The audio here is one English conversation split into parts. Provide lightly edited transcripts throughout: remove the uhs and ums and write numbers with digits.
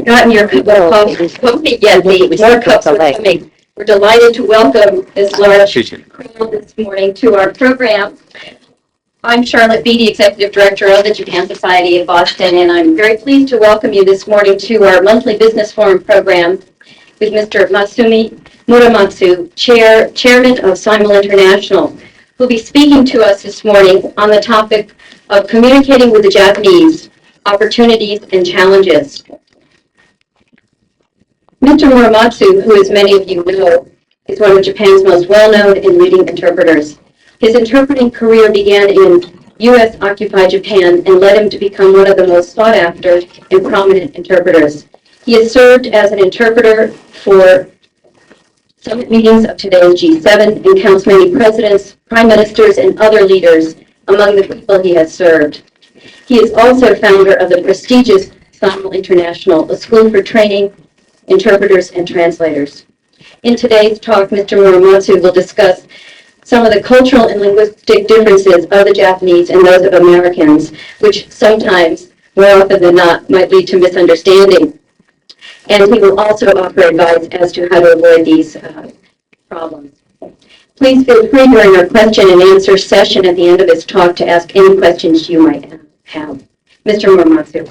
Gotten your cup of coffee yet, more cups are coming. We're delighted to welcome this large crowd this morning to our program. I'm Charlotte Beatty, Executive Director of the Japan Society in Boston, and I'm very pleased to welcome you this morning to our monthly Business Forum program with Mr. Muramatsu, Chairman of Simul International, who'll be speaking to us this morning on the topic of communicating with the Japanese, opportunities and challenges. Mr. Muramatsu, who as many of you know, is one of Japan's most well-known and leading interpreters. His interpreting career began in U.S.-occupied Japan and led him to become one of the most sought-after and prominent interpreters. He has served as an interpreter for summit meetings of today's G7 and counts many presidents, prime ministers, and other leaders among the people he has served. He is also founder of the prestigious Simul International, a school for training interpreters and translators. In today's talk, Mr. Muramatsu will discuss some of the cultural and linguistic differences of the Japanese and those of Americans, which sometimes, more often than not, might lead to misunderstanding. And he will also offer advice as to how to avoid these problems. Please feel free during our question and answer session at the end of his talk to ask any questions you might have. Mr. Muramatsu.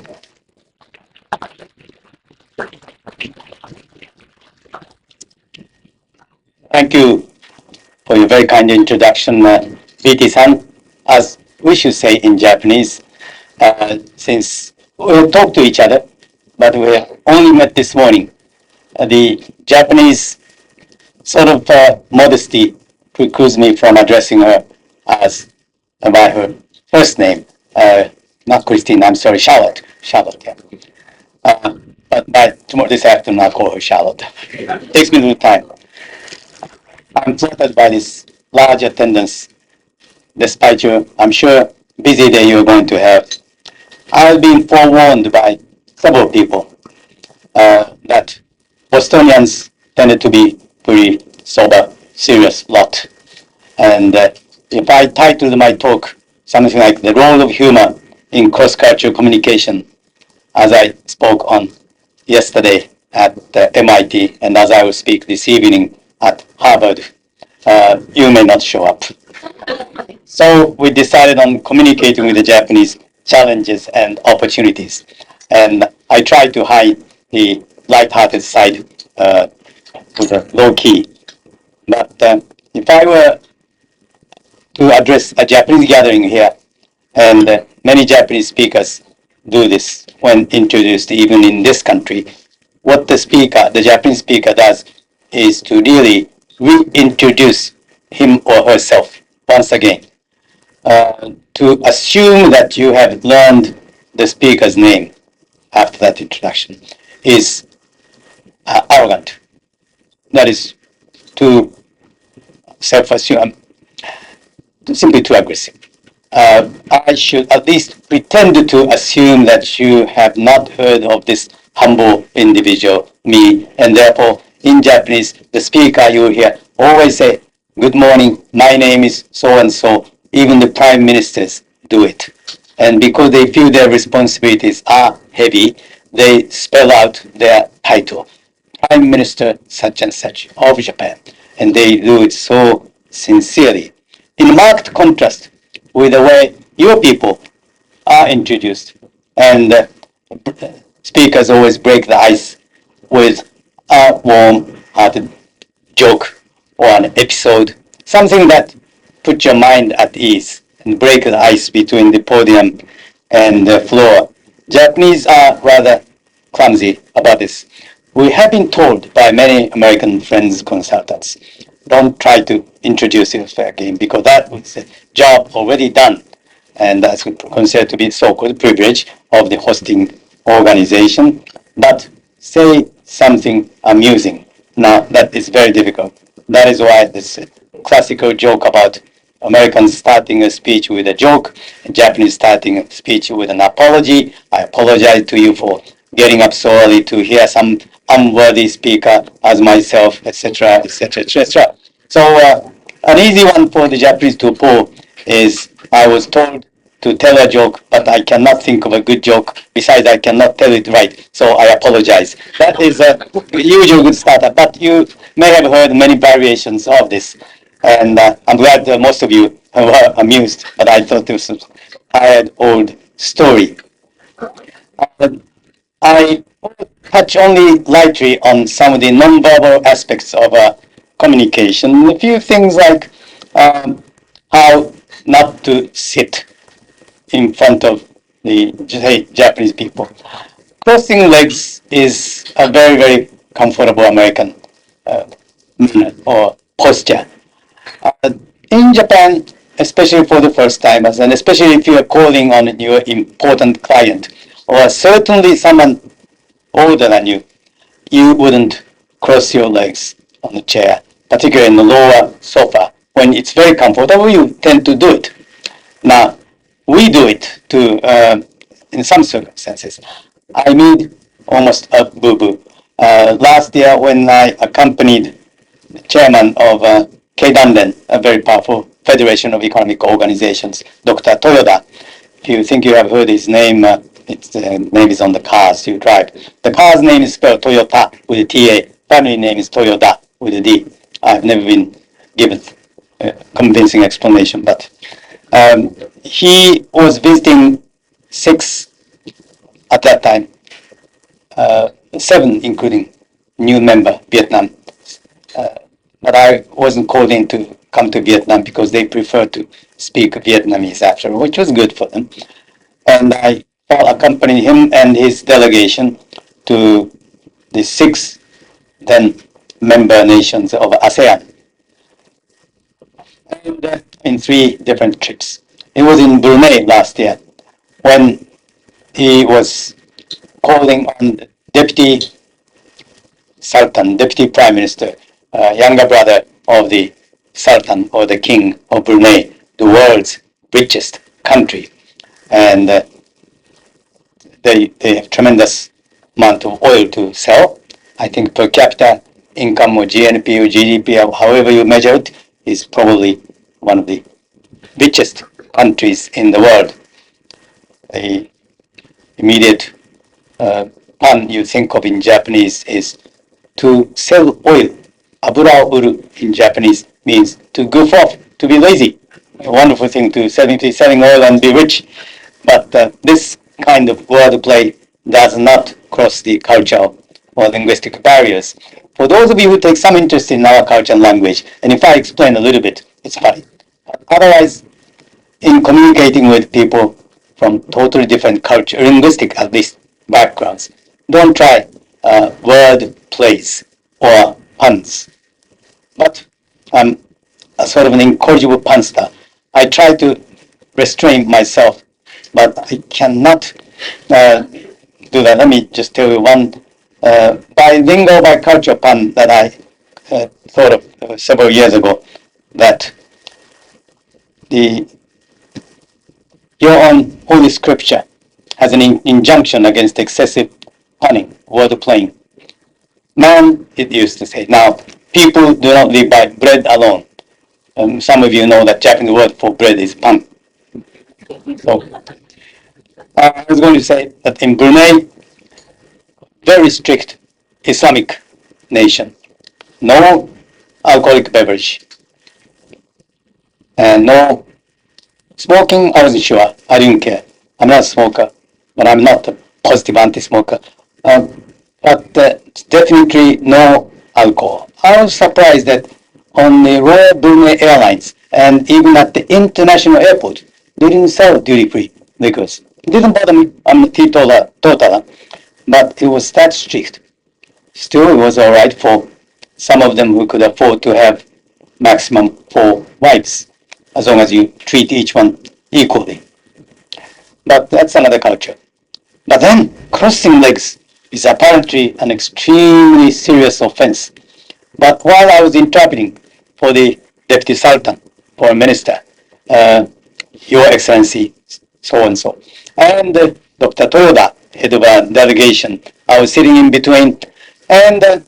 Thank you for your very kind introduction, BT-san. As we should say in Japanese, since we'll talk to each other, but we only met this morning. The Japanese sort of modesty precludes me from addressing her as by her first name, not Christine, I'm sorry, Charlotte. Charlotte, yeah. But by tomorrow, this afternoon, I'll call her Charlotte. Takes me a little time. I'm flattered by this large attendance, despite your, I'm sure, busy day you're going to have. I've been forewarned by several people that Bostonians tended to be pretty sober, serious lot. And if I titled my talk something like the role of humor in cross-cultural communication, as I spoke on yesterday at MIT, and as I will speak this evening at Harvard, you may not show up. So we decided on communicating with the Japanese challenges and opportunities. And I tried to hide the light-hearted side with a low key. But if I were to address a Japanese gathering here, and many Japanese speakers do this when introduced even in this country, what the Japanese speaker does is to really reintroduce him or herself once again. To assume that you have learned the speaker's name after that introduction is arrogant. That is too self-assumed, simply too aggressive. I should at least pretend to assume that you have not heard of this humble individual, me, and therefore in Japanese, the speaker you hear always say, "Good morning, my name is so-and-so." Even the prime ministers do it. And because they feel their responsibilities are heavy, they spell out their title, Prime Minister such and such of Japan. And they do it so sincerely. In marked contrast with the way your people are introduced. And speakers always break the ice with a warm-hearted joke or an episode, something that puts your mind at ease and break the ice between the podium and the floor. Japanese are rather clumsy about this. We have been told by many American friends, consultants, don't try to introduce yourself again because that was a job already done. And that's considered to be so-called privilege of the hosting organization. But say something amusing. Now, that is very difficult. That is why this classical joke about Americans starting a speech with a joke, and Japanese starting a speech with an apology. I apologize to you for getting up so early to hear some unworthy speaker as myself, etc., etc., etc. So an easy one for the Japanese to pull is, I was told to tell a joke, but I cannot think of a good joke. Besides, I cannot tell it right, so I apologize. That is a usual good starter, but you may have heard many variations of this. And I'm glad most of you were amused, but I thought this was a tired old story. I touch only lightly on some of the nonverbal aspects of communication. A few things like how not to sit in front of the Japanese people. Crossing legs is a very, very comfortable American manner or posture. In Japan, especially for the first timers, and especially if you are calling on your important client, or certainly someone older than you, you wouldn't cross your legs on the chair, particularly in the lower sofa. When it's very comfortable, you tend to do it. Now, we do it too, in some circumstances. I made almost a boo-boo. Last year, when I accompanied the chairman of Keidanren, a very powerful Federation of Economic Organizations, Dr. Toyoda. If you think you have heard his name, its name is on the cars you drive. The car's name is spelled Toyota with a TA. Family name is Toyoda with a D. I've never been given a convincing explanation, but he was visiting 6 at that time, 7 including new member, Vietnam. But I wasn't called in to come to Vietnam because they prefer to speak Vietnamese after, which was good for them. And I accompanied him and his delegation to the 6 then member nations of ASEAN. And in 3 different trips. It was in Brunei last year when he was calling on the Deputy Sultan, Deputy Prime Minister, younger brother of the Sultan or the King of Brunei, the world's richest country. And they have tremendous amount of oil to sell. I think per capita income or GNP or GDP, or however you measure it, is probably one of the richest countries in the world. The immediate pun you think of in Japanese is to sell oil. Abura o uru in Japanese means to goof off, to be lazy. A wonderful thing to selling oil and be rich. But this kind of wordplay does not cross the cultural or linguistic barriers. For those of you who take some interest in our culture and language, and if I explain a little bit, it's funny. Otherwise, in communicating with people from totally different culture, linguistic at least, backgrounds, don't try word plays or puns. But I'm a sort of an incorrigible punster. I try to restrain myself, but I cannot do that. Let me just tell you one bilingual, bicultural pun that I thought of several years ago, that your own Holy Scripture has an injunction against excessive punning, word playing. Man, it used to say. Now, people do not live by bread alone. Some of you know that Japanese word for bread is pan. So, I was going to say that in Brunei, very strict Islamic nation, no alcoholic beverage, and no smoking. I wasn't sure. I didn't care. I'm not a smoker, but I'm not a positive anti-smoker. But definitely no alcohol. I was surprised that on the Royal Brunei Airlines and even at the international airport, they didn't sell duty-free liquors. It didn't bother me. I'm a teetotaler, but it was that strict. Still, it was all right for some of them who could afford to have maximum 4 wives, as long as you treat each one equally. But that's another culture. But then, crossing legs is apparently an extremely serious offense. But while I was interpreting for the Deputy Sultan, Foreign Minister, Your Excellency, so and so, and Dr. Toyoda, head of a delegation, I was sitting in between. And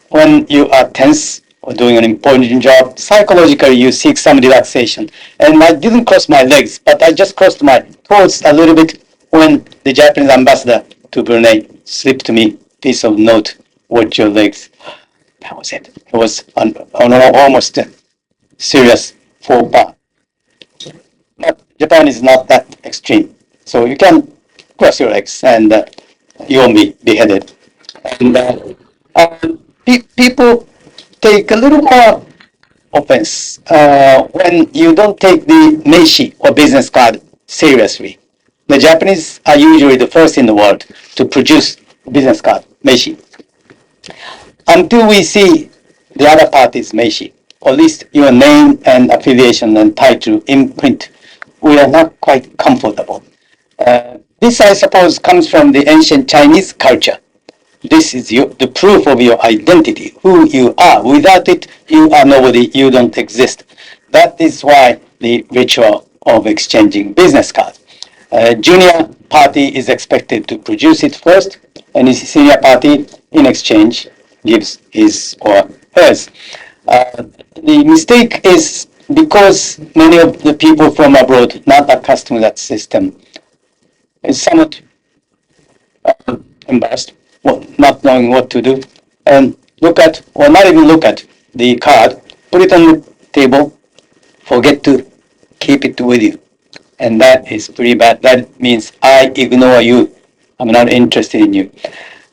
when you are tense or doing an important job, psychologically you seek some relaxation. And I didn't cross my legs, but I just crossed my toes a little bit when the Japanese ambassador to Brunei slipped me a piece of note, watch your legs. That was it. It was an almost serious faux pas. But Japan is not that extreme. So you can cross your legs and you won't be beheaded. And people take a little more offense when you don't take the meishi or business card seriously. The Japanese are usually the first in the world to produce business card, meishi. Until we see the other party's meishi, or at least your name and affiliation and title in print, we are not quite comfortable. This, I suppose, comes from the ancient Chinese culture. This is the proof of your identity, who you are. Without it, you are nobody, you don't exist. That is why the ritual of exchanging business cards. Junior party is expected to produce it first, and the senior party, in exchange, gives his or hers. The mistake is because many of the people from abroad not accustomed to that system is somewhat embarrassed, not knowing what to do, and look at, or not even look at, the card, put it on the table, forget to keep it with you. And that is pretty bad. That means I ignore you. I'm not interested in you.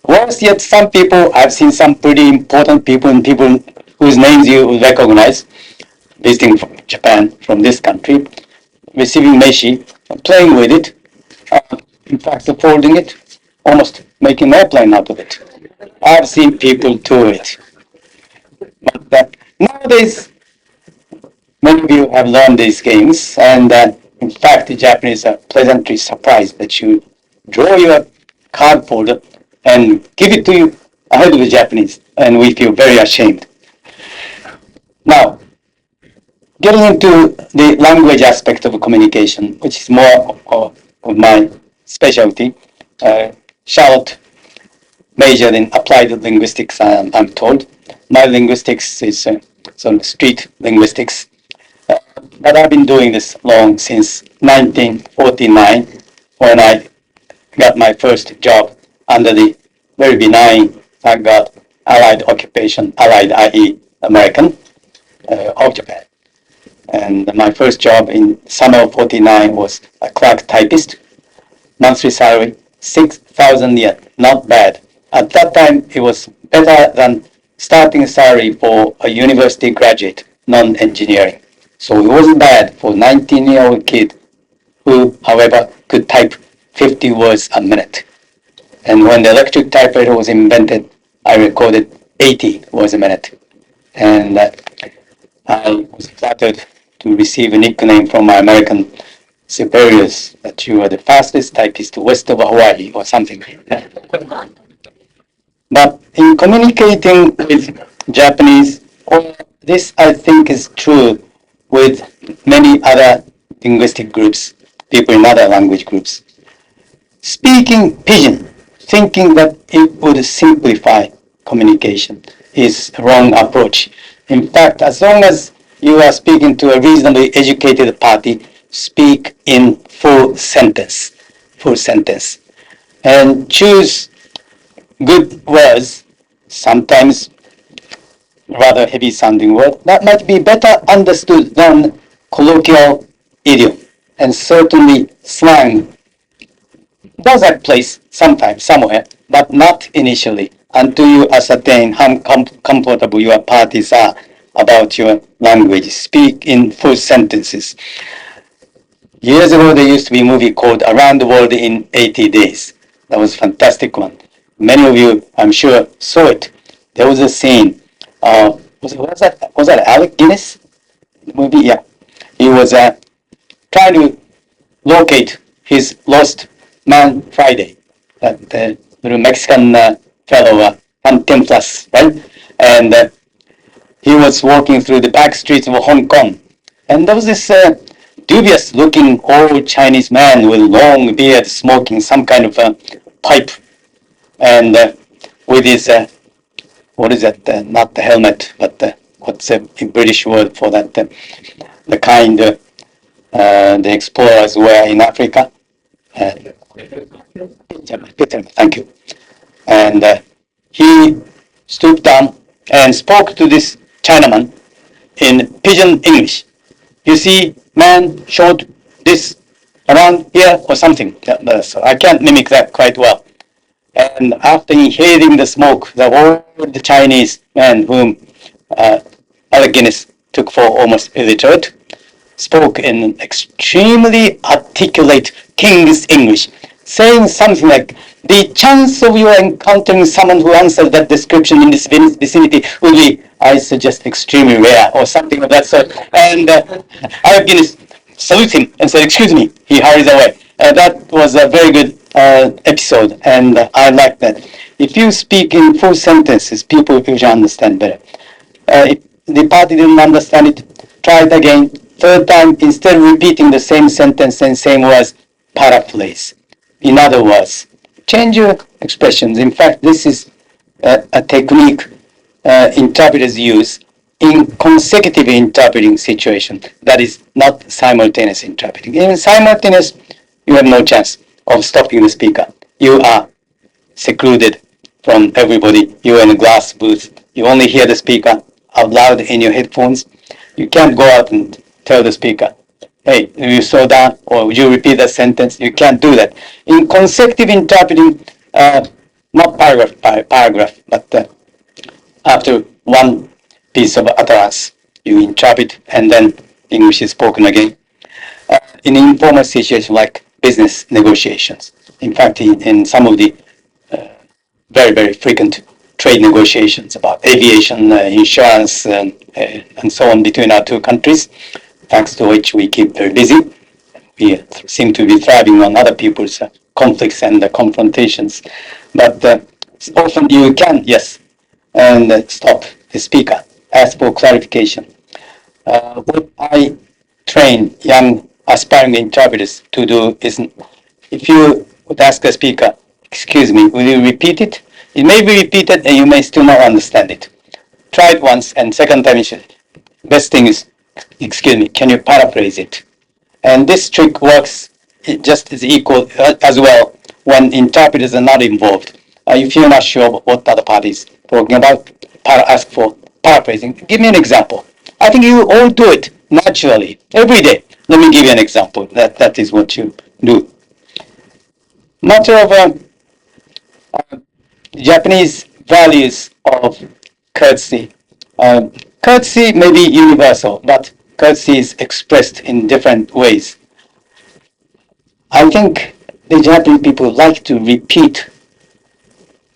Worse yet, some people, I've seen some pretty important people and people whose names you recognize, visiting from Japan, from this country, receiving meishi, playing with it, in fact, folding it, almost making an airplane out of it. I've seen people do it. But nowadays, many of you have learned these games, and in fact, the Japanese are pleasantly surprised that you draw your card folder and give it to you ahead of the Japanese, and we feel very ashamed. Now, getting into the language aspect of communication, which is more of my specialty, Charlotte majored in applied linguistics, I'm told. My linguistics is sort of street linguistics. But I've been doing this long, since 1949, when I got my first job under the very benign, thank God, Allied occupation, Allied, i.e. American, of Japan. And my first job in summer of 49 was a clerk typist, monthly salary, 6,000 yen, not bad. At that time, it was better than starting salary for a university graduate, non-engineering. So it wasn't bad for a 19-year-old kid who, however, could type 50 words a minute. And when the electric typewriter was invented, I recorded 80 words a minute. And I was flattered to receive a nickname from my American superiors that you are the fastest typist west of Hawaii or something. But in communicating with Japanese, this I think is true with many other linguistic groups, people in other language groups. Speaking pidgin, thinking that it would simplify communication, is a wrong approach. In fact, as long as you are speaking to a reasonably educated party, speak in full sentence, and choose good words, sometimes rather heavy sounding word, that might be better understood than colloquial idiom, and certainly slang does have place sometimes, somewhere, but not initially, until you ascertain how comfortable your parties are about your language. Speak in full sentences. Years ago, there used to be a movie called Around the World in 80 Days. That was a fantastic one. Many of you, I'm sure, saw it. There was a scene. Was that Alec Guinness? The movie? Yeah. He was trying to locate his lost man Friday, that little Mexican fellow, 10 plus, right? And he was walking through the back streets of Hong Kong. And there was this dubious-looking old Chinese man with long beard smoking some kind of pipe. And with his, what is that, not the helmet, but what's a British word for that? The kind the explorers were in Africa. Thank you. And he stooped down and spoke to this Chinaman in pidgin English. You see, man showed this around here or something. So I can't mimic that quite well. And after inhaling the smoke, the Chinese man whom Alec Guinness took for almost illiterate, spoke in extremely articulate King's English, saying something like, the chance of you encountering someone who answers that description in this vicinity will be, I suggest, extremely rare, or something of that sort. And Alec Guinness salutes him and said, excuse me. He hurries away. That was a very good episode, and I like that. If you speak in full sentences, people usually understand better. If the party didn't understand it, try it again. Third time, instead of repeating the same sentence and same words, paraphrase. In other words, change your expressions. In fact, this is a technique interpreters use in consecutive interpreting situation. That is not simultaneous interpreting. In simultaneous, you have no chance of stopping the speaker. You are secluded from everybody. You are in a glass booth. You only hear the speaker out loud in your headphones. You can't go out and tell the speaker, hey, you slow down, or would you repeat that sentence? You can't do that. In consecutive interpreting, not paragraph by paragraph, but after one piece of utterance, you interpret, and then English is spoken again. In an informal situation like business negotiations. In fact, in some of the very, very frequent trade negotiations about aviation, insurance, and so on between our two countries, thanks to which we keep very busy. We seem to be thriving on other people's conflicts and confrontations. But often you can, yes, and stop the speaker, ask for clarification. What I train young aspiring interpreters to do is, if you would ask the speaker, excuse me, will you repeat it? It may be repeated and you may still not understand it. Try it once, and second time you should. Best thing is, excuse me, can you paraphrase it? And this trick works just as equal as well when interpreters are not involved. If you're not sure what the other party is talking about, ask for paraphrasing. Give me an example. I think you all do it naturally, every day. Let me give you an example. That is what you do. Matter of Japanese values of courtesy. Courtesy may be universal, but courtesy is expressed in different ways. I think the Japanese people like to repeat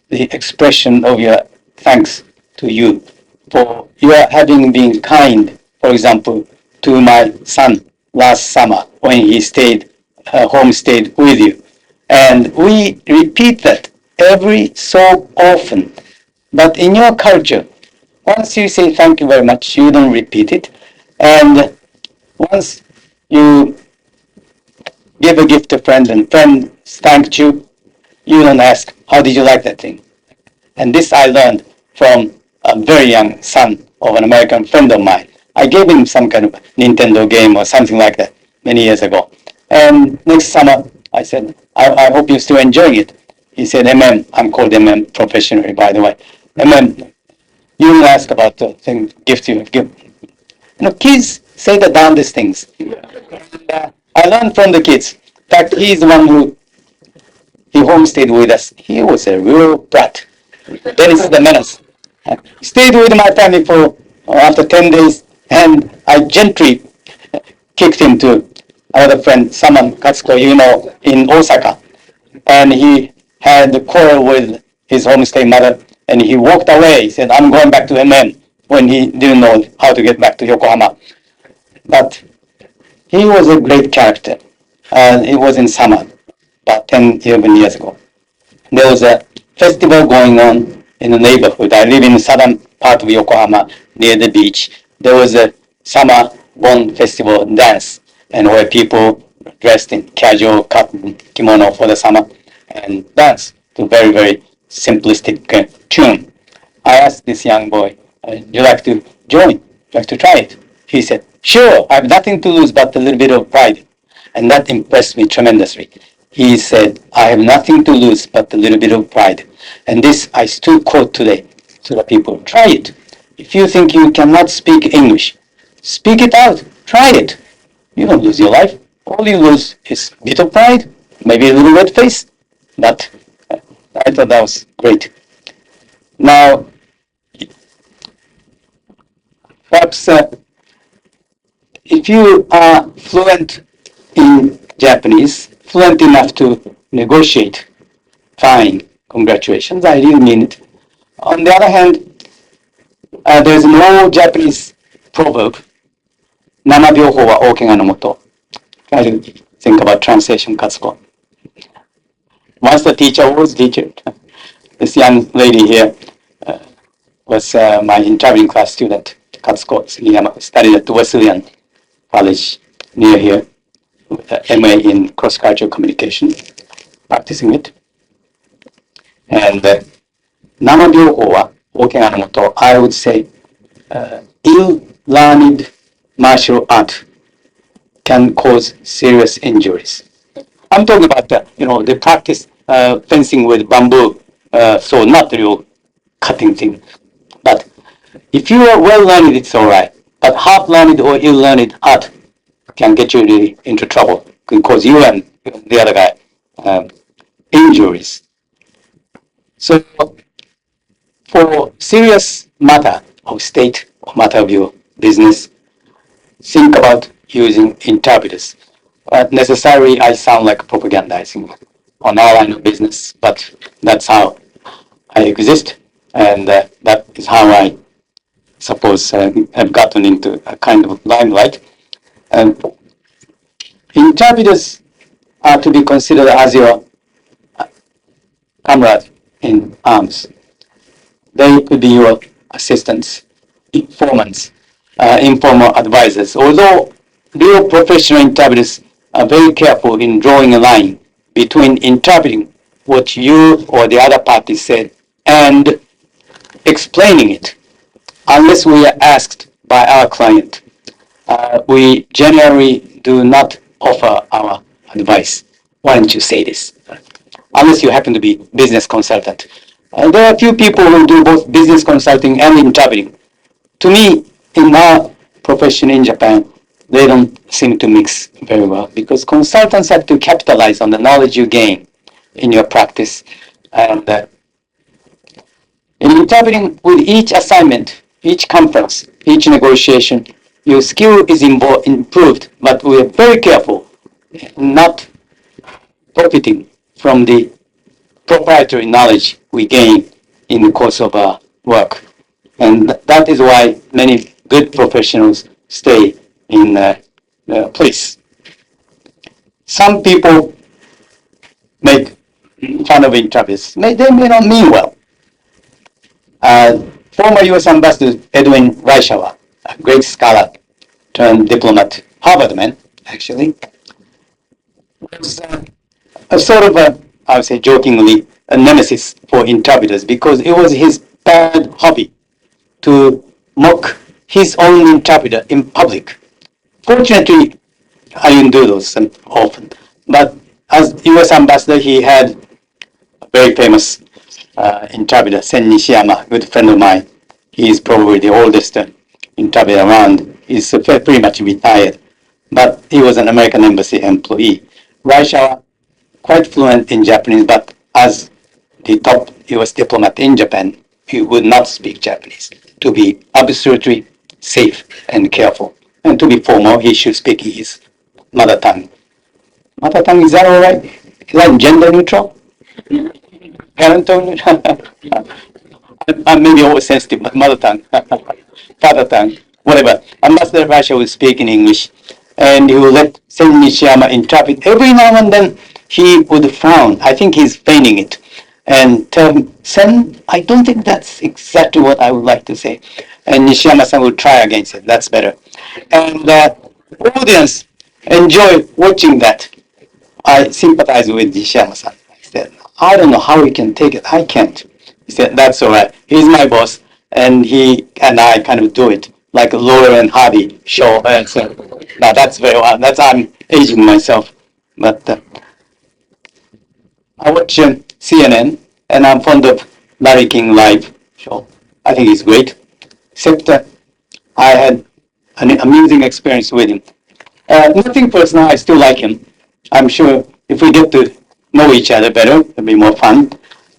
the expression of your thanks to you for your having been kind, for example, to my son last summer when he stayed, homestayed with you. And we repeat that every so often. But in your culture, once you say thank you very much, you don't repeat it. And once you give a gift to a friend and friend thanked you, you don't ask, how did you like that thing? And this I learned from a very young son of an American friend of mine. I gave him some kind of Nintendo game or something like that many years ago. And next summer, I said, I hope you're still enjoying it. He said, MM, I'm called MM professionally, by the way. MM, you didn't ask about the thing, gift you have given. You know, kids say the darndest things. And, I learned from the kids. In fact, he's the one who, he homestayed with us. He was a real brat. Dennis the Menace. Stayed with my family for after 10 days, and I gently kicked him to another friend, Saman Katsuko, in Osaka. And he had a quarrel with his homestay mother, and he walked away. He said, I'm going back to MM, when he didn't know how to get back to Yokohama. But he was a great character. It was in summer, about 10, 11 years ago. There was a festival going on in the neighborhood. I live in the southern part of Yokohama, near the beach. There was a summer Bon festival dance, and where people dressed in casual cotton kimono for the summer and dance to very, very simplistic tune. I asked this young boy, would you like to join? like to try it? He said, sure, I have nothing to lose but a little bit of pride. And that impressed me tremendously. He said, I have nothing to lose but a little bit of pride. And this I still quote today to the people. Try it. If you think you cannot speak English, speak it out. Try it. You don't lose your life. All you lose is a bit of pride, maybe a little red face. But I thought that was great. Now, perhaps if you are fluent in Japanese, fluent enough to negotiate, fine, congratulations, I really mean it. On the other hand, there's an old Japanese proverb, 7秒法は大怪我のもと. Try to think about translation, Katsuko. Once the teacher was teacher. This young lady here was my interviewing class student, Katsuko Sugiyama, studied at Wesleyan College near here, with an MA in cross-cultural communication, practicing it. And 7秒法は大怪我のもと, I would say ill-learned martial art can cause serious injuries. I'm talking about the practice fencing with bamboo, so not the real cutting thing. But if you are well-learned, it's all right. But half-learned or ill-learned art can get you really into trouble, can cause you and the other guy injuries. So for serious matter of state or matter of your business, think about using interpreters. But necessarily, I sound like propagandizing on our line of business, but that's how I exist, and that is how I suppose have gotten into a kind of limelight. And interpreters are to be considered as your comrade in arms. They could be your assistants, informants, informal advisors. Although real professional interpreters are very careful in drawing a line between interpreting what you or the other party said and explaining it, unless we are asked by our client. We generally do not offer our advice. Why don't you say this? Unless you happen to be business consultant. There are a few people who do both business consulting and interpreting. To me, in our profession in Japan, they don't seem to mix very well because consultants have to capitalize on the knowledge you gain in your practice. And in interpreting, with each assignment, each conference, each negotiation, your skill is improved, but we are very careful not profiting from the proprietary knowledge we gain in the course of our work. And that is why many good professionals stay in the place. Some people make fun of interpreters. They may not mean well. Former U.S. Ambassador Edwin Reischauer, a great scholar turned diplomat, Harvard man, actually, was a sort of I would say jokingly, a nemesis for interpreters because it was his bad hobby to mock his own interpreter in public. Fortunately, I didn't do those often, but as U.S. ambassador, he had a very famous interpreter, Sen Nishiyama, a good friend of mine. He is probably the oldest interpreter around. He's pretty much retired, but he was an American embassy employee. Reischauer, quite fluent in Japanese, but as the top U.S. diplomat in Japan, he would not speak Japanese. To be absolutely safe and careful, and to be formal, he should speak his mother tongue. Mother tongue, is that all right? Is that gender neutral? Parent tongue? I'm maybe oversensitive, but mother tongue, father tongue, whatever. Ambassador Russia will speak in English, and he will let Sen Nishiyama interpret. Every now and then, he would frown. I think he's feigning it. And tell him, Sen, I don't think that's exactly what I would like to say. And Nishiyama-san will try against it. That's better. And the audience enjoy watching that. I sympathize with Nishiyama-san. I said, I don't know how he can take it. I can't. He said, that's all right. He's my boss. And he and I kind of do it like Laura and Hardy show. So, now that's very well. That's I'm aging myself, but I watch CNN, and I'm fond of Larry King live show. I think he's great. Except I had an amusing experience with him. Nothing personal. I still like him. I'm sure if we get to know each other better, it'll be more fun.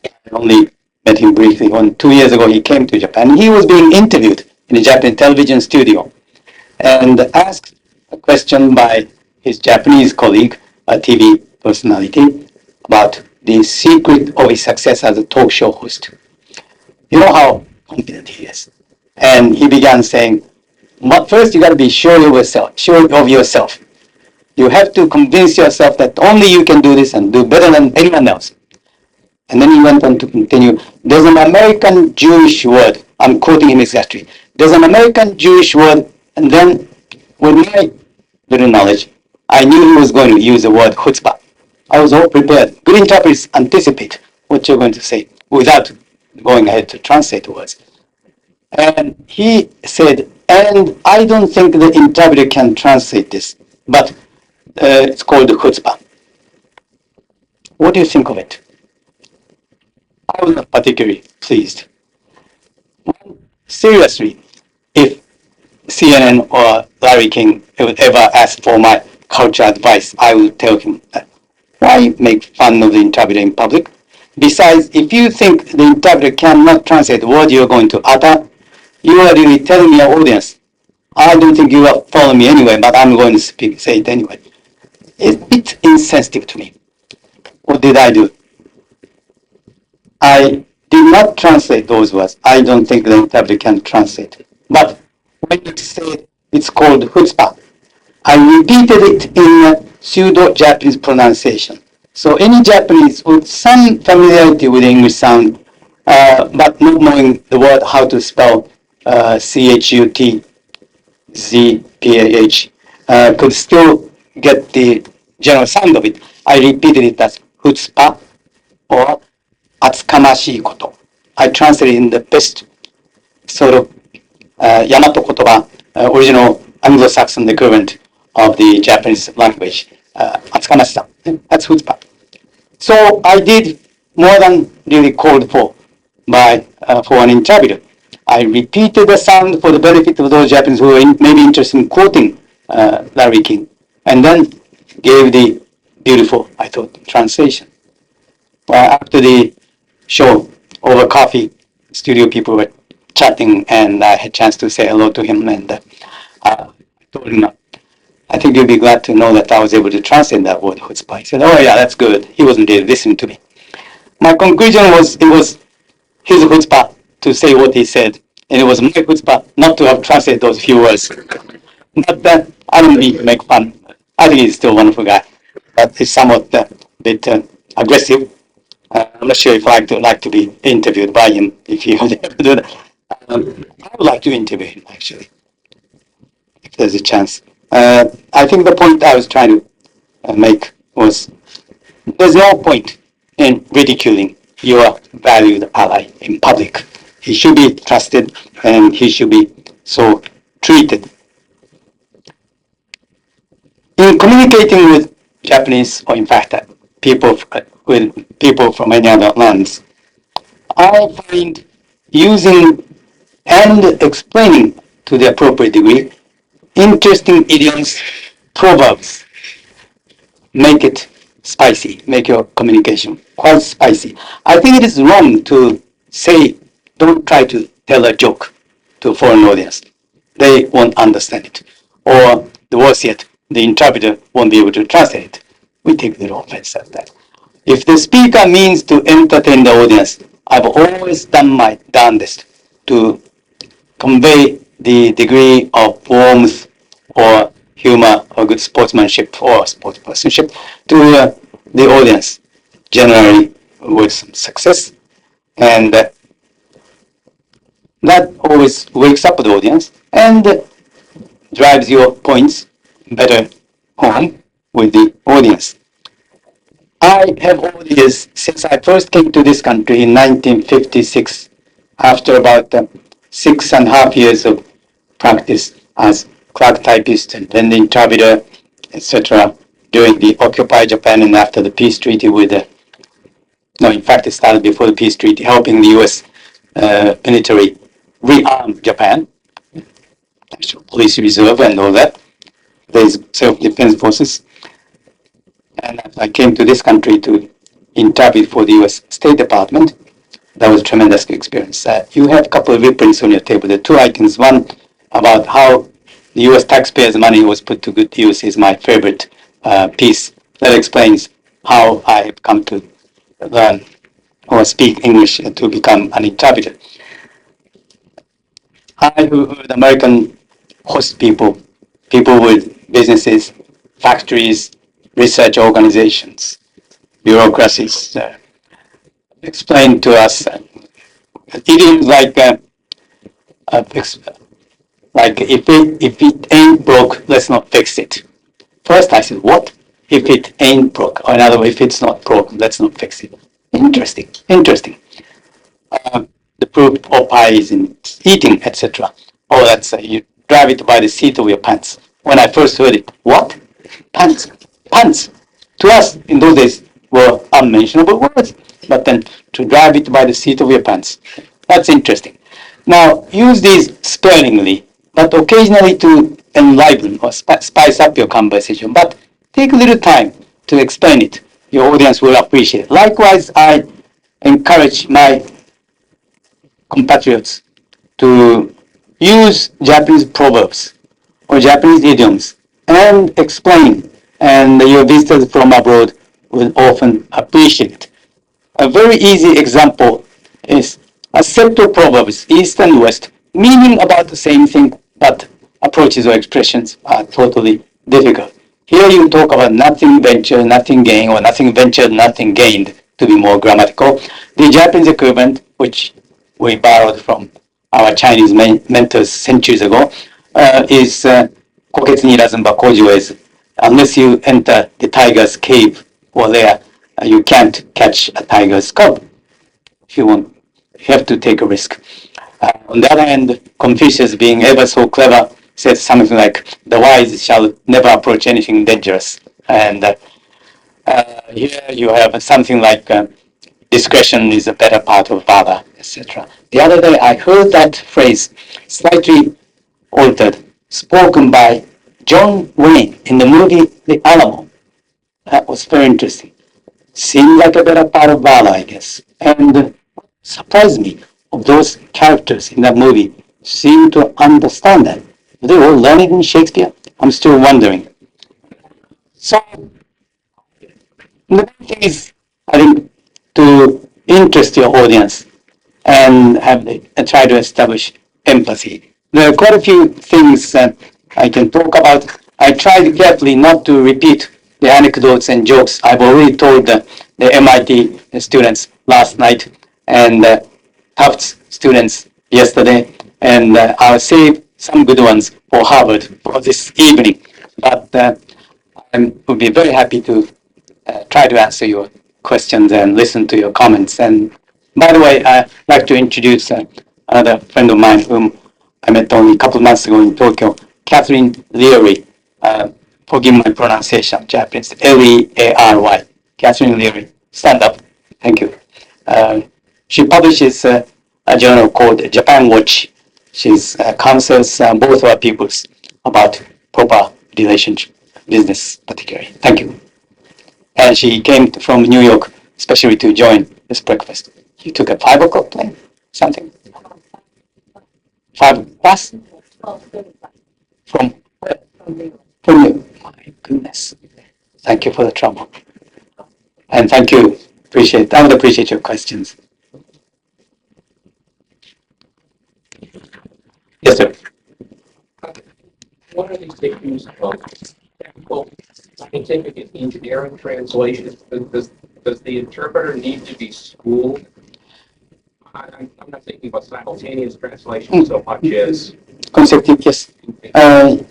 I only met him briefly. 2 years ago, he came to Japan. He was being interviewed in a Japanese television studio and asked a question by his Japanese colleague, a TV personality, about the secret of his success as a talk show host. You know how confident he is. And he began saying, first you got to be sure of yourself. You have to convince yourself that only you can do this and do better than anyone else. And then he went on to continue, there's an American Jewish word, I'm quoting him exactly, there's an American Jewish word, and then with my little knowledge, I knew he was going to use the word chutzpah. I was all prepared. Good interpreters anticipate what you're going to say without going ahead to translate the words. And he said, and I don't think the interpreter can translate this, but it's called the chutzpah. What do you think of it? I was not particularly pleased. Seriously, if CNN or Larry King would ever ask for my culture advice, I would tell him that why make fun of the interpreter in public? Besides, if you think the interpreter cannot translate what you're going to utter, you are really telling your audience, I don't think you will follow me anyway, but I'm going to say it anyway. It's a bit insensitive to me. What did I do? I did not translate those words. I don't think the interpreter can translate. But when you said it's called chutzpah, I repeated it in pseudo-Japanese pronunciation. So any Japanese with some familiarity with English sound, but not knowing the word how to spell chutzpah, could still get the general sound of it. I repeated it as chutzpah or atsukamashii koto. I translated in the best sort of Yamato kotoba, original Anglo-Saxon equivalent of the Japanese language, atsukamashii. That's chutzpah. So I did more than really called for an interpreter. I repeated the sound for the benefit of those Japanese who were maybe interested in quoting Larry King, and then gave the beautiful, I thought, translation. After the show, over coffee, studio people were chatting, and I had a chance to say hello to him, and I told him, I think you'll be glad to know that I was able to translate that word chutzpah. He said, oh yeah, that's good. He wasn't really listening to me. My conclusion was, it was his chutzpah to say what he said, and it was my chutzpah not to have translated those few words. But I don't mean to make fun. I think he's still a wonderful guy, but he's somewhat a bit aggressive. I'm not sure if I'd like to be interviewed by him, if he would ever do that. I would like to interview him, actually, if there's a chance. I think the point I was trying to make was, there's no point in ridiculing your valued ally in public. He should be trusted, and he should be so treated. In communicating with Japanese, or in fact, with people from any other lands, I find using and explaining to the appropriate degree interesting idioms, proverbs, make it spicy, make your communication quite spicy. I think it is wrong to say, don't try to tell a joke to a foreign audience. They won't understand it. Or the worse yet, the interpreter won't be able to translate it. We take little offense at that. If the speaker means to entertain the audience, I've always done my darndest to convey the degree of warmth or humor or good sportsmanship or sportspersonship to the audience, generally with some success. And that always wakes up the audience and drives your points better home with the audience. I have over the years, since I first came to this country in 1956, after about 6.5 years of practice as clerk typist and then the interpreter, etc. during the occupied Japan and after the peace treaty with no, in fact, it started before the peace treaty, helping the U.S. Military rearm Japan, National Police Reserve and all that. There's self-defense forces. And I came to this country to interpret for the U.S. State Department. That was a tremendous experience. You have a couple of reprints on your table. The two items, one about how the U.S. taxpayers' money was put to good use is my favorite piece that explains how I have come to learn or speak English to become an interpreter. I heard American host people, people with businesses, factories, research organizations, bureaucracies, explain to us idioms like if it ain't broke, let's not fix it. First I said, what? If it ain't broke, or in other words, if it's not broken, let's not fix it. Interesting. The proof of pie is in eating, etc. Oh, that's you drive it by the seat of your pants. When I first heard it, what? Pants. To us, in those days, were unmentionable words. But then to drive it by the seat of your pants, that's interesting. Now, use these sparingly, but occasionally to enliven or spice up your conversation. But take a little time to explain it. Your audience will appreciate it. Likewise, I encourage my compatriots to use Japanese proverbs or Japanese idioms and explain, and your visitors from abroad will often appreciate it. A very easy example is a set of proverbs, East and West, meaning about the same thing, but approaches or expressions are totally difficult. Here you talk about nothing ventured, nothing gained, or nothing ventured, nothing gained, to be more grammatical. The Japanese equivalent, which we borrowed from our Chinese mentors centuries ago, is koketsu ni razumba kojo is, unless you enter the tiger's cave or there, you can't catch a tiger's cub. If you want, you have to take a risk. On the other hand, Confucius, being ever so clever, said something like, the wise shall never approach anything dangerous. And here you have something like, discretion is a better part of valor, etc. The other day I heard that phrase, slightly altered, spoken by John Wayne in the movie The Alamo. That was very interesting. Seemed like a better part of valor, I guess. And surprised me of those characters in that movie seem to understand that. Are they all learning in Shakespeare? I'm still wondering. So, the main thing is, I think, to interest your audience and try to establish empathy. There are quite a few things that I can talk about. I tried carefully not to repeat the anecdotes and jokes I've already told the MIT students last night and Tufts students yesterday, and I'll save some good ones for Harvard for this evening. But I would be very happy to try to answer your questions and listen to your comments. And by the way, I'd like to introduce another friend of mine whom I met only a couple of months ago in Tokyo, Catherine Leary. Forgive my pronunciation of Japanese, Leary. Catherine Leary, stand up. Thank you. She publishes a journal called Japan Watch. She counsels both our peoples about proper relationship, business particularly. Thank you. And she came from New York, especially to join this breakfast. You took a 5 o'clock plane, something? 5 bus? From you. My goodness. Thank you for the trouble. And thank you. I would appreciate your questions. Yes, sir. What are these issues of technical, scientific, and engineering translation? Does the interpreter need to be schooled? I'm not thinking about simultaneous translation so much as consecutive. Yes.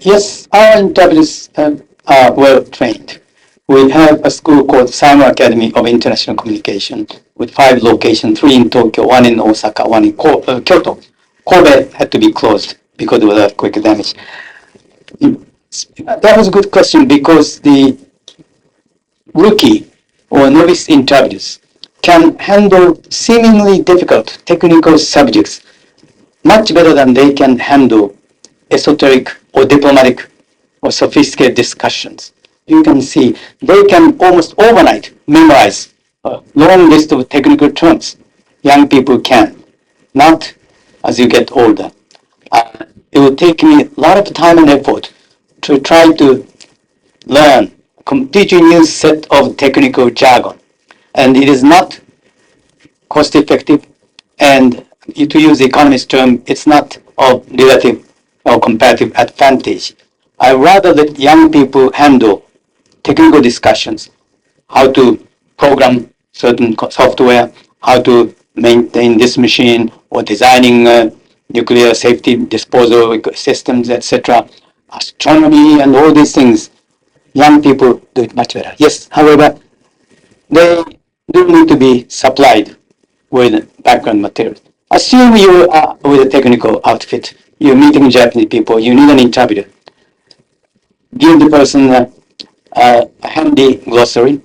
Yes, our interpreters are well trained. We have a school called Summer Academy of International Communication with 5 locations, 3 in Tokyo, 1 in Osaka, 1 in Kyoto. Kobe had to be closed because of the earthquake damage. That was a good question because the rookie or novice interpreters can handle seemingly difficult technical subjects much better than they can handle esoteric or diplomatic or sophisticated discussions. You can see they can almost overnight memorize a long list of technical terms. Young people can, not as you get older. It will take me a lot of time and effort to try to learn a completely new set of technical jargon. And it is not cost effective, and to use the economist term, it's not of relative or comparative advantage. I rather let young people handle technical discussions, how to program certain software, how to maintain this machine, or designing nuclear safety disposal systems, etc. Astronomy and all these things, young people do it much better. Yes, however, they do need to be supplied with background materials. Assume you are with a technical outfit, you're meeting Japanese people, you need an interpreter. Give the person a handy glossary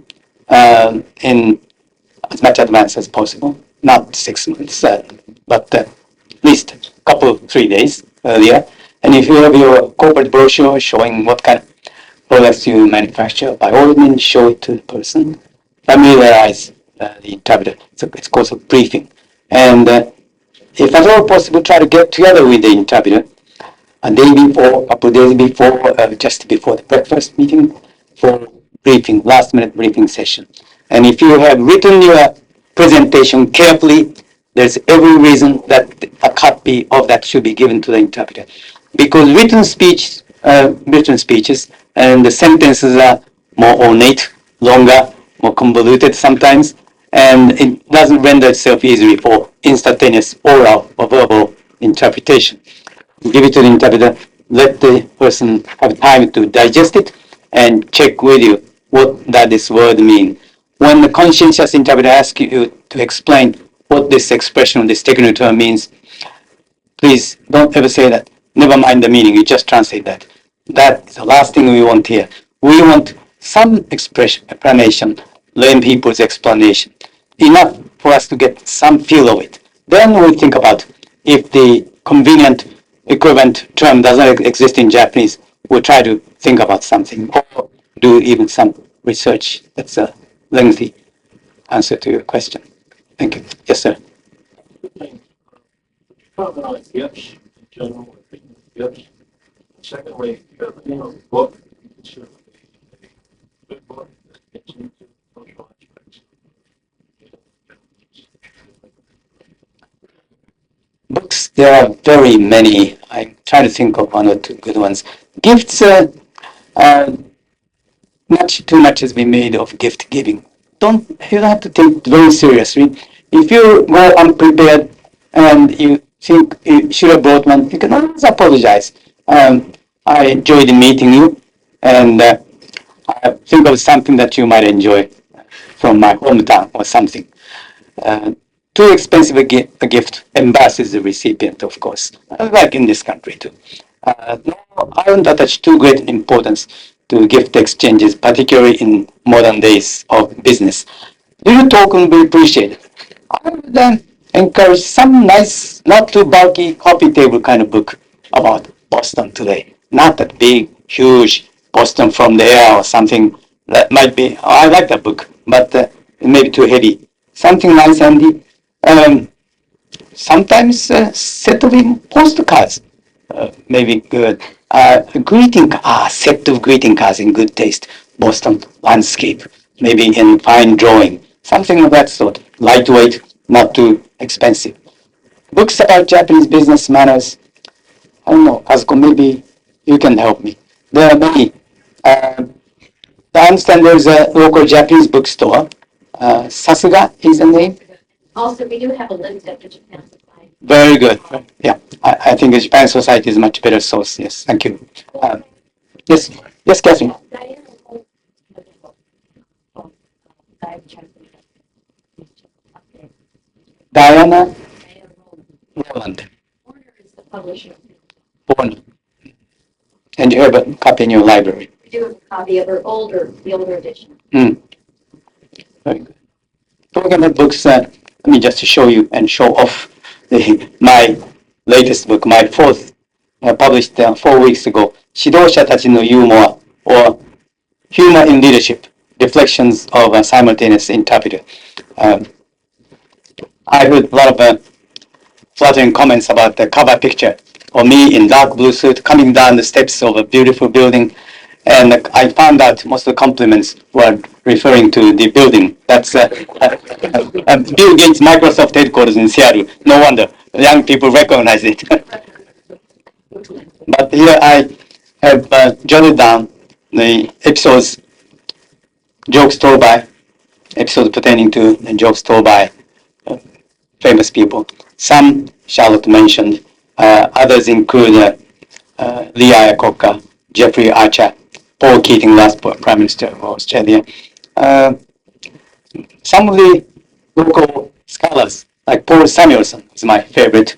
in as much advance as possible, not 6 months, but at least a couple, 3 days earlier. And if you have your corporate brochure showing what kind of products you manufacture, by all means show it to the person, familiarize the interpreter. So it's called a briefing. And if at all possible, try to get together with the interpreter a day before, a couple of days before, just before the breakfast meeting for briefing, last minute briefing session. And if you have written your presentation carefully, there's every reason that a copy of that should be given to the interpreter. Because written speeches and the sentences are more ornate, longer, more convoluted sometimes, and it doesn't render itself easily for instantaneous oral or verbal interpretation. Give it to the interpreter, let the person have time to digest it and check with you what does this word mean. When the conscientious interpreter asks you to explain what this expression, this technical term means, please don't ever say that. Never mind the meaning, you just translate that. That's the last thing we want here. We want some explanation, lay people's explanation. Enough for us to get some feel of it. Then we think about if the convenient equivalent term doesn't exist in Japanese, we'll try to think about something or do even some research. That's a lengthy answer to your question. Thank you. Yes, sir. Comment on gifts in general, or treatment of gifts. Secondly, if you have a book you consider a good book that gets into social aspects. Books, there are very many. I'm trying to think of one or two good ones. Gifts, much too much has been made of gift giving. You don't have to take it very seriously. If you go unprepared and you think you should have brought one, you can always apologize. I enjoyed meeting you, and I think of something that you might enjoy from my hometown or something. Too expensive a gift embarrasses the recipient, of course, like in this country too. No, I don't attach too great importance to gift exchanges, particularly in modern days of business. Little token will be appreciated. I would encourage some nice, not too bulky coffee table kind of book about Boston today. Not that big, huge Boston from the air or something that might be. I like that book, but it may be too heavy. Something nice, handy. Sometimes a set of postcards may be good. Set of greeting cards in good taste. Boston landscape, maybe in fine drawing. Something of that sort. Lightweight, not too expensive. Books about Japanese business manners. I don't know, Kazuko, maybe you can help me. There are many. I understand there's a local Japanese bookstore. Sasuga is the name. Also, we do have a list at the Japan Society. Very good. Yeah, I think the Japan Society is a much better source. Yes, thank you. Yes, Catherine. Diana Roland. Warner is the publisher. And you have a copy in your library. We do have a copy of the older edition. Very good. Talking about books, let me just show you and show off my latest book, my fourth, published 4 weeks ago, 指導者たちのユーモア or Humor in Leadership, Reflections of a Simultaneous Interpreter. I heard a lot of flattering comments about the cover picture of me in dark blue suit coming down the steps of a beautiful building. And I found out most of the compliments were referring to the building. That's Bill Gates' Microsoft headquarters in Seattle. No wonder young people recognize it. But here I have jotted down the episodes, jokes told by, episodes pertaining to the jokes told by famous people. Some Charlotte mentioned, others include Lee Iacocca, Jeffrey Archer, Paul Keating, last Prime Minister of Australia. Some of the local scholars, like Paul Samuelson, is my favorite.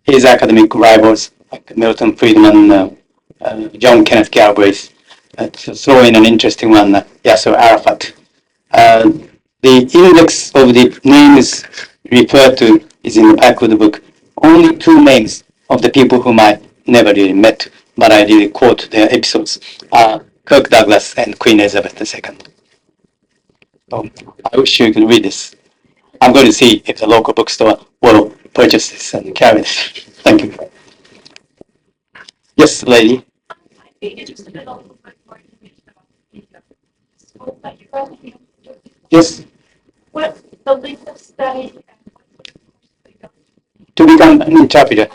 His academic rivals, like Milton Friedman, John Kenneth Galbraith, to throw in an interesting one, Yasser Arafat. The index of the names referred to is in the back of the book. Only 2 names of the people whom I never really met, but I really quote their episodes, are Kirk Douglas and Queen Elizabeth II. So I wish you could read this. I'm going to see if the local bookstore will purchase this and carry this. Thank you. Yes, lady. I'd be interested in a little bit more information about the school that you're running. Yes. What the length of study and what sort of courses they go To become an interpreter.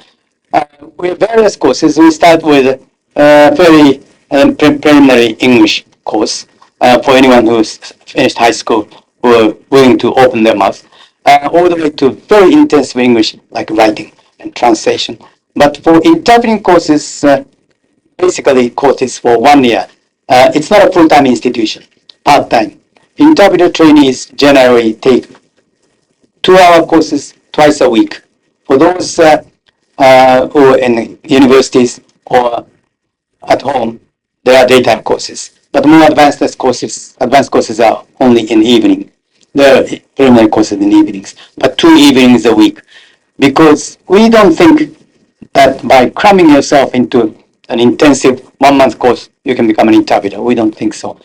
We have various courses. We start with a very preliminary English course for anyone who's finished high school who are willing to open their mouth, all the way to very intensive English like writing and translation. But for interpreting courses, basically courses for 1 year. It's not a full-time institution, part-time. Interpreter trainees generally take 2-hour courses twice a week. For those who are in universities or at home, there are daytime courses. But more advanced courses are only in evening. There are preliminary courses in evenings, but 2 evenings a week. Because we don't think that by cramming yourself into an intensive 1-month course, you can become an interpreter. We don't think so.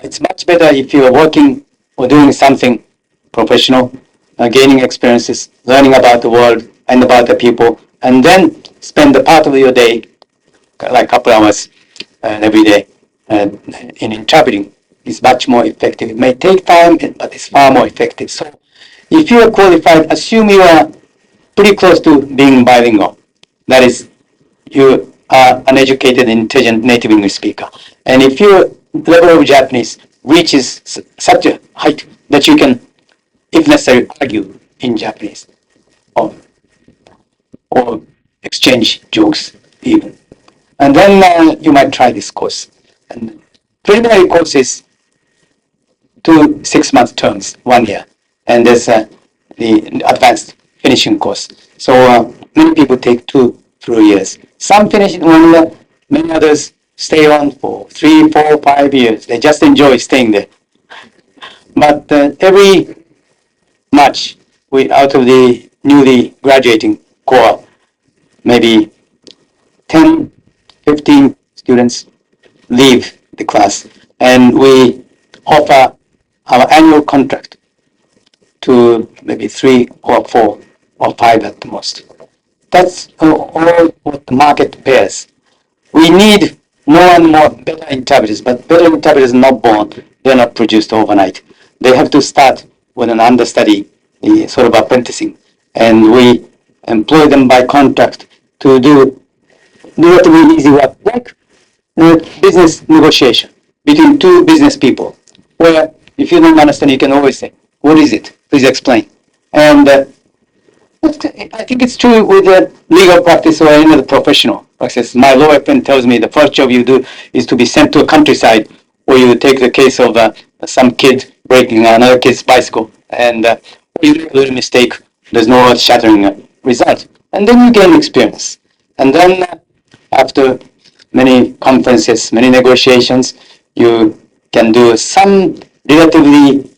It's much better if you are working or doing something professional, gaining experiences, learning about the world and about the people, and then spend a part of your day, like a couple hours every day, in interpreting. Is much more effective. It may take time, but it's far more effective. So if you are qualified, assume you are pretty close to being bilingual. That is, you are an educated, intelligent native English speaker. And if your level of Japanese reaches such a height that you can, if necessary, argue in Japanese or exchange jokes even. And then you might try this course. And preliminary courses 2 6-month terms, 1 year. And there's the advanced finishing course. So many people take 2 3 years. Some finish in 1 year, many others stay on for 3 4 5 years. They just enjoy staying there. But every March, out of the newly graduating core, maybe 10, 15 students leave the class, and we offer our annual contract to maybe 3 or 4 or 5 at the most. That's all what the market bears. We need more and more better interpreters, but better interpreters are not born. They're not produced overnight. They have to start with an understudy, sort of apprenticing, and we employ them by contract to do relatively easy work, like business negotiation between 2 business people, where if you don't understand, you can always say, what is it? Please explain. And I think it's true with the legal practice or any other professional practice. My lawyer friend tells me the first job you do is to be sent to a countryside where you take the case of some kid breaking another kid's bicycle, and you make a little mistake, there's no earth-shattering result. And then you gain experience. And then after many conferences, many negotiations, you can do some relatively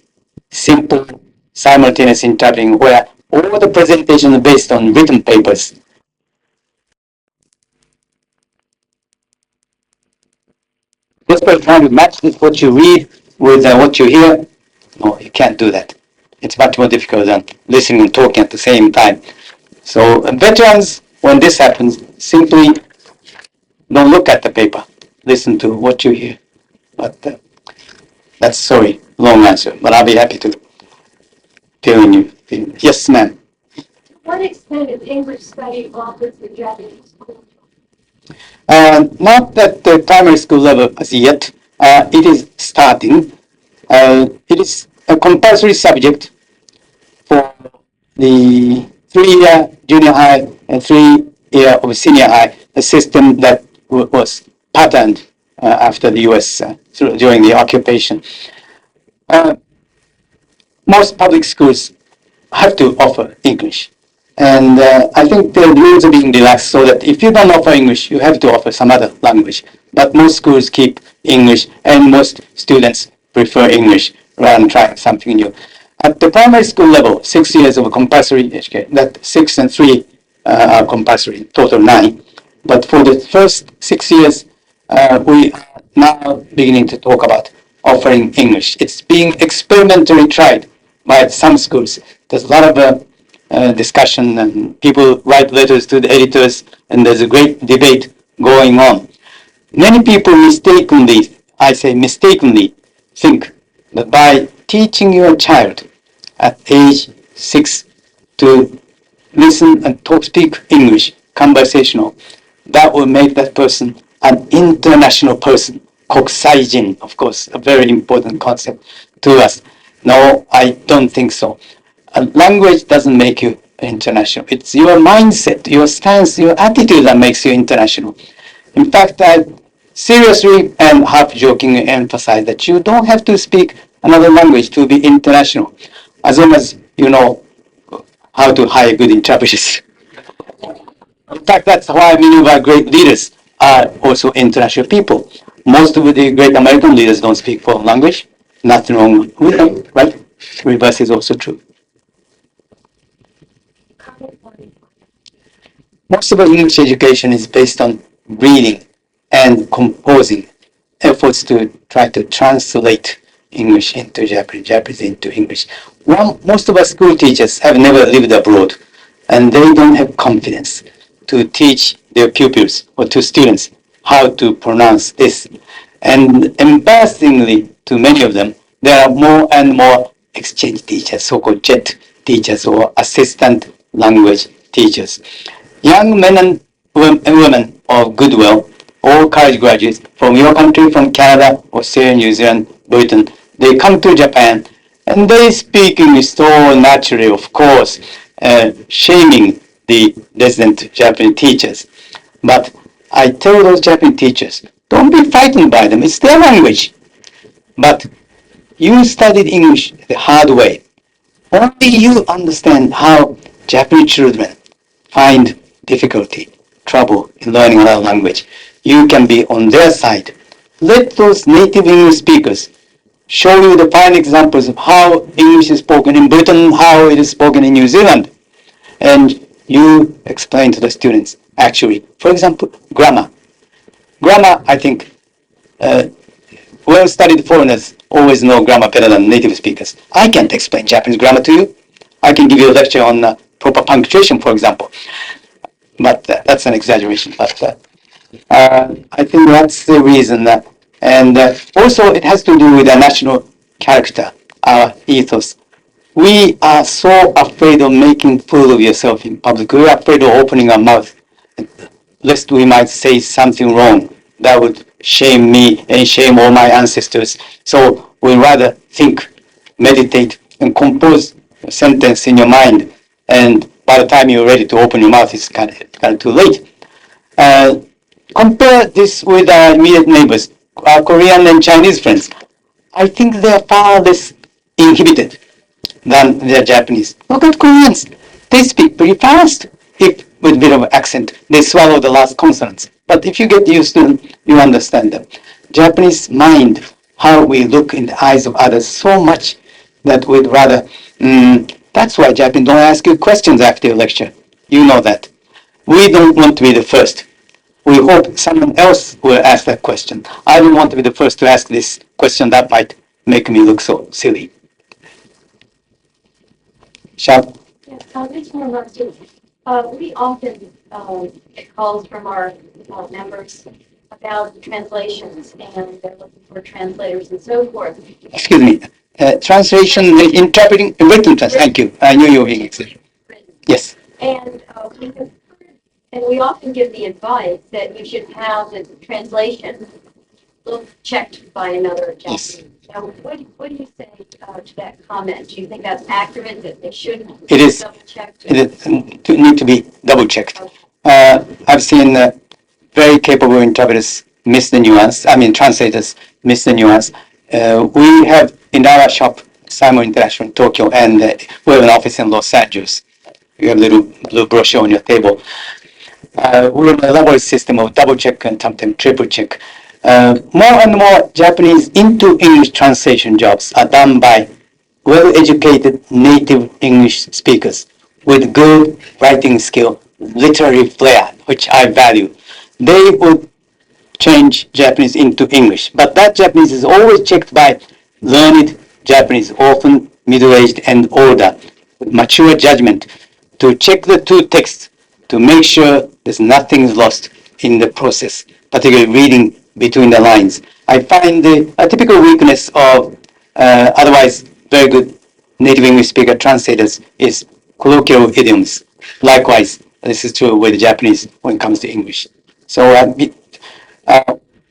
simple simultaneous interpreting where all the presentations are based on written papers. Just trying to match what you read with what you hear. No, you can't do that. It's much more difficult than listening and talking at the same time. So veterans, when this happens, simply don't look at the paper. Listen to what you hear. But that's, sorry, long answer, but I'll be happy to fill in you. Yes, ma'am. To what extent is English study offered to Japanese schools? Not at the primary school level as yet. It is starting. It is a compulsory subject for the 3-year junior high and 3-year of senior high, a system that was patterned after the U.S. During the occupation. Most public schools have to offer English. And I think the rules are being relaxed so that if you don't offer English, you have to offer some other language. But most schools keep English, and most students prefer English rather than trying something new. At the primary school level, 6 years of compulsory education, that 6 and 3 are compulsory, total 9. But for the first 6 years, we are now beginning to talk about offering English. It's being experimentally tried by some schools. There's a lot of discussion, and people write letters to the editors, and there's a great debate going on. Many people mistakenly, I say mistakenly, think that by teaching your child at age 6 to listen and speak English, conversational, that will make that person an international person. Kokusaijin, of course, a very important concept to us. No, I don't think so. A language doesn't make you international. It's your mindset, your stance, your attitude that makes you international. In fact, I seriously and half-jokingly emphasize that you don't have to speak another language to be international, as long as you know how to hire good interpreters. In fact, that's why many of our great leaders are also international people. Most of the great American leaders don't speak foreign language. Nothing wrong with them, right? Reverse is also true. Most of our English education is based on reading and composing, efforts to try to translate English into Japanese, Japanese into English. Most of our school teachers have never lived abroad, and they don't have confidence to teach their pupils or to students how to pronounce this. And embarrassingly, to many of them, there are more and more exchange teachers, so-called JET teachers or assistant language teachers. Young men and women of goodwill, all college graduates from your country, from Canada, Australia, New Zealand, Britain, they come to Japan and they speak English so naturally, of course, shaming the resident Japanese teachers. But I tell those Japanese teachers, don't be frightened by them, it's their language. But you studied English the hard way. Only you understand how Japanese children find difficulty, trouble in learning another language. You can be on their side. Let those native English speakers show you the fine examples of how English is spoken in Britain, how it is spoken in New Zealand. And you explain to the students, actually, for example, grammar. Grammar, I think, well-studied foreigners always know grammar better than native speakers. I can't explain Japanese grammar to you. I can give you a lecture on proper punctuation, for example. But that's an exaggeration. But I think that's the reason. And also it has to do with our national character, our ethos. We are so afraid of making fool of yourself in public. We're afraid of opening our mouth, lest we might say something wrong that would shame me and shame all my ancestors. So we rather think, meditate, and compose a sentence in your mind. And by the time you're ready to open your mouth, it's kind of too late. Compare this with our immediate neighbors, our Korean and Chinese friends. I think they are far less inhibited than their Japanese. Look at Koreans. They speak pretty fast. If with a bit of accent. They swallow the last consonants. But if you get used to them, you understand them. Japanese mind how we look in the eyes of others so much that we'd rather. That's why Japanese don't ask you questions after your lecture. You know that. We don't want to be the first. We hope someone else will ask that question. I don't want to be the first to ask this question that might make me look so silly. Shall? Yes, this one wants to, we often get calls from our members about translations, and they're looking for translators and so forth. Excuse me. Translation, interpreting, written translation. Thank you. I knew you were being excited. Yes. And we have heard, and we often give the advice that you should have the translation checked by another Japanese. Yes. Now, what do you say to that comment? Do you think that's accurate, that they should It is. double check? It need to be double checked. Okay. I've seen very capable interpreters miss the nuance. I mean, translators miss the nuance. We have in our shop, Simon International in Tokyo, and we have an office in Los Angeles. You have a little blue brochure on your table. We have an elaborate system of double check and sometimes triple check. More and more Japanese into English translation jobs are done by well-educated native English speakers with good writing skill, literary flair, which I value. They would change Japanese into English, but that Japanese is always checked by learned Japanese, often middle-aged and older, with mature judgment, to check the two texts to make sure there's nothing lost in the process, particularly reading between the lines. I find a typical weakness of otherwise very good native English speaker translators is colloquial idioms. Likewise, this is true with Japanese when it comes to English. So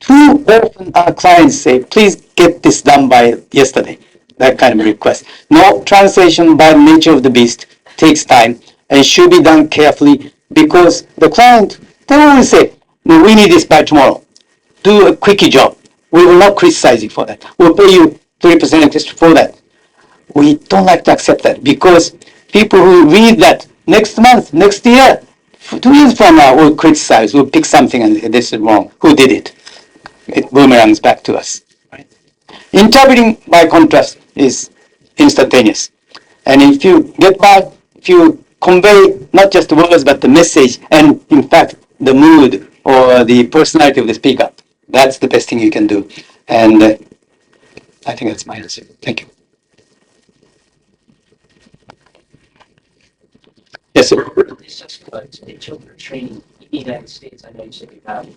too often our clients say, please get this done by yesterday. That kind of request. No, translation by nature of the beast takes time and should be done carefully because the client, they always say, no, we need this by tomorrow. Do a quickie job. We will not criticize you for that. We'll pay you 3% interest for that. We don't like to accept that because people who read that next month, next year, 2 years from now will criticize, will pick something and say, this is wrong. Who did it? It boomerangs back to us. Right? Interpreting, by contrast, is instantaneous. And if you get by, if you convey not just the words but the message and, in fact, the mood or the personality of the speaker, that's the best thing you can do. And I think that's my answer. Thank you. Yes, sir. It's just interpreter training in the United States. I know you said you have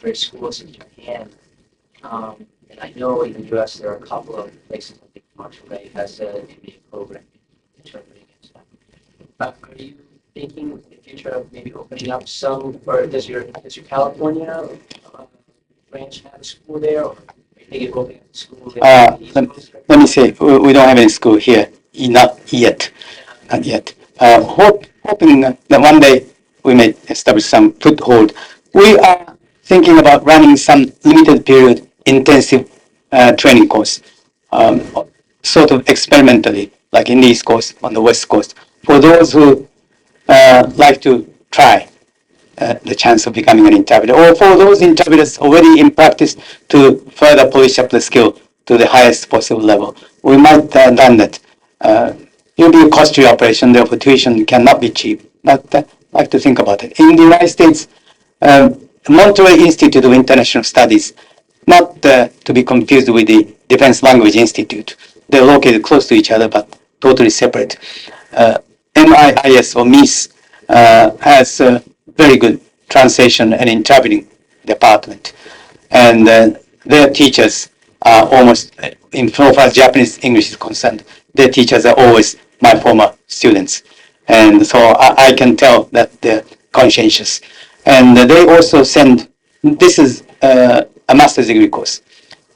great schools in Japan. And I know in the US there are a couple of places. I think Monterey has an MBA program in interpreting and stuff. But are you thinking in the future of maybe opening up some, or does your California branch have a school there, or are you thinking of opening up a school there? Let me say, we don't have any school here, not yet. Not yet. Hoping that one day we may establish some foothold. We are thinking about running some limited period intensive training course, sort of experimentally, like in the East Coast, on the West Coast, for those who like to try the chance of becoming an interpreter, or for those interpreters already in practice to further polish up the skill to the highest possible level. We might done that. It will be a costly operation, therefore tuition cannot be cheap. But I like to think about it. In the United States, Monterey Institute of International Studies, not to be confused with the Defense Language Institute. They're located close to each other, but totally separate. MIIS or MIS has a very good translation and interpreting department. And their teachers are almost, in so far as Japanese English is concerned, their teachers are always my former students. And so I can tell that they're conscientious. And they also send, this is a master's degree course.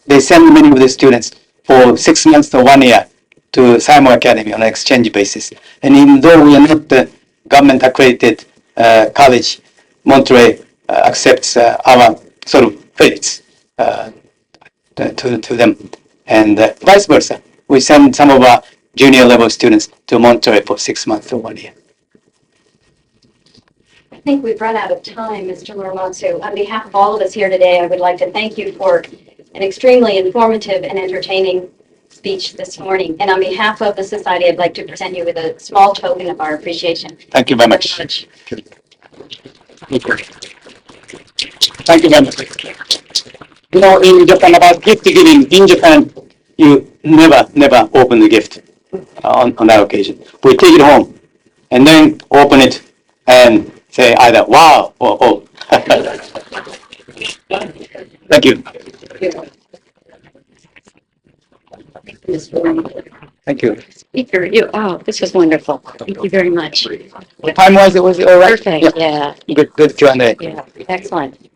They send many of the students for 6 months to 1 year to Simon Academy on an exchange basis. And even though we are not the government accredited college, Monterey accepts our sort of credits to them. And vice versa. We send some of our junior level students to Monterey for 6 months to 1 year. think we've run out of time, Mr. Muramatsu. On behalf of all of us here today, I would like to thank you for an extremely informative and entertaining speech this morning. And on behalf of the Society, I'd like to present you with a small token of our appreciation. Thank you very much. Thank you very much. You know, in Japan, about gift giving, in Japan, you never open the gift on that occasion. We take it home and then open it and say either wow or oh. Thank you. Thank you. Speaker, this was wonderful. Thank you very much. Time-wise, it was all right? Perfect, yeah, Good Q&A. yeah, excellent.